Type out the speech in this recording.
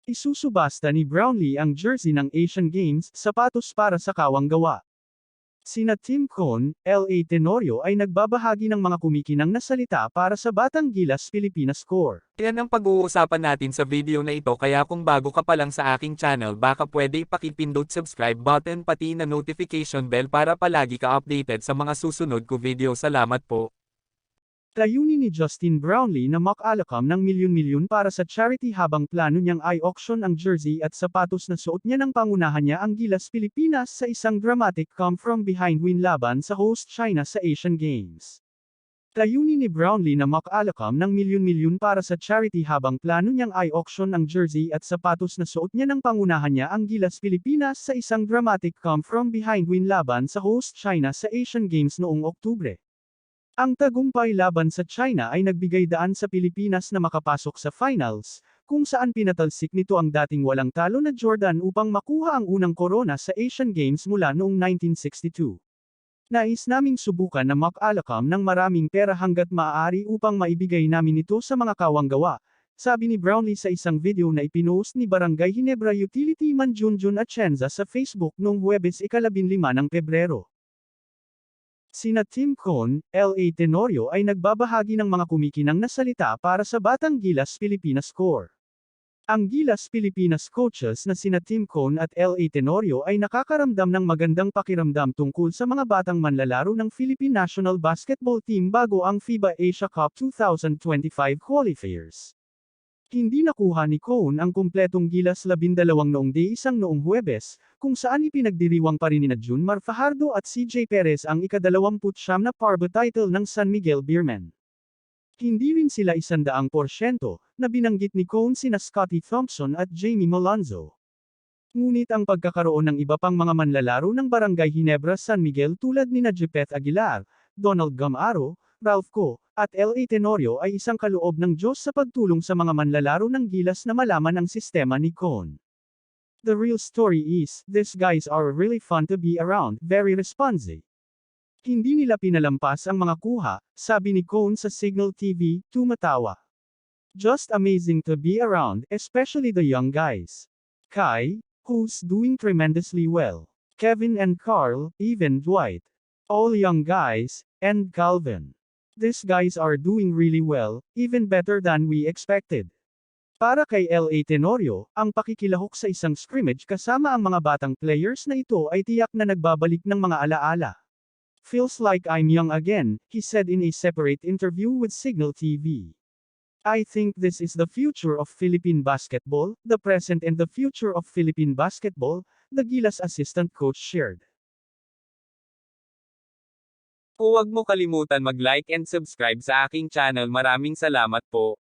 Isusubasta ni Brownlee ang jersey ng Asian Games, sapatos para sa kawang gawa. Sina Tim Cohn, L.A. Tenorio ay nagbabahagi ng mga kumikinang na salita para sa Batang Gilas Pilipinas Score. Yan ang pag-uusapan natin sa video na ito, kaya kung bago ka pa lang sa aking channel, baka pwede ipakipindot subscribe button pati na notification bell para palagi ka updated sa mga susunod ko video. Salamat po. Layunin ni Justin Brownlee na makalakam ng milyon-milyon para sa charity habang plano niyang i-auction ang jersey at sapatos na suot niya nang pangunahan niya ang Gilas Pilipinas sa isang dramatic come-from-behind win laban sa host China sa Asian Games. Layunin ni Brownlee na makalakam ng milyon-milyon para sa charity habang plano niyang i-auction ang jersey at sapatos na suot niya nang pangunahan niya ang Gilas Pilipinas sa isang dramatic come-from-behind win laban sa host China sa Asian Games noong Oktubre. Ang tagumpay laban sa China ay nagbigay daan sa Pilipinas na makapasok sa finals, kung saan pinatalsik nito ang dating walang talo na Jordan upang makuha ang unang korona sa Asian Games mula noong 1962. Nais naming subukan na makalakam ng maraming pera hanggat maaari upang maibigay namin ito sa mga kawanggawa, sabi ni Brownlee sa isang video na ipinost ni Barangay Ginebra Utility Man Junjun Atienza sa Facebook noong Huwebes 15 ng Pebrero. Sina Tim Cohn, L.A. Tenorio ay nagbabahagi ng mga kumikinang na salita para sa Batang Gilas Pilipinas Score. Ang Gilas Pilipinas coaches na sina Tim Cohn at L.A. Tenorio ay nakakaramdam ng magandang pakiramdam tungkol sa mga batang manlalaro ng Philippine National Basketball Team bago ang FIBA Asia Cup 2025 qualifiers. Hindi nakuha ni Cohn ang kumpletong Gilas 12 noong Day 1 noong Huwebes, kung saan ipinagdiriwang pa rin nina Junmar Fajardo at CJ Perez ang ika-29 na PARBA title ng San Miguel Beermen. Hindi rin sila 100% na binanggit ni Cohn sina Scottie Thompson at Jamie Malonzo. Ngunit ang pagkakaroon ng iba pang mga manlalaro ng Barangay Ginebra San Miguel tulad nina Jepeth Aguilar, Donald Gamaro, Ralph Co, at L.A. Tenorio ay isang kaloob ng Diyos sa pagtulong sa mga manlalaro ng Gilas na malaman ang sistema ni Cohn. The real story is, these guys are really fun to be around, very responsive. Hindi nila pinalampas ang mga kuha, sabi ni Cohn sa Signal TV, tumatawa. Just amazing to be around, especially the young guys. Kai, who's doing tremendously well. Kevin and Carl, even Dwight. All young guys, and Calvin. These guys are doing really well, even better than we expected. Para kay L.A. Tenorio, ang pakikilahok sa isang scrimmage kasama ang mga batang players na ito ay tiyak na nagbabalik ng mga alaala. Feels like I'm young again, he said in a separate interview with Signal TV. I think this is the future of Philippine basketball, the present and the future of Philippine basketball, the Gilas assistant coach shared. Huwag mo kalimutan mag-like and subscribe sa aking channel. Maraming salamat po.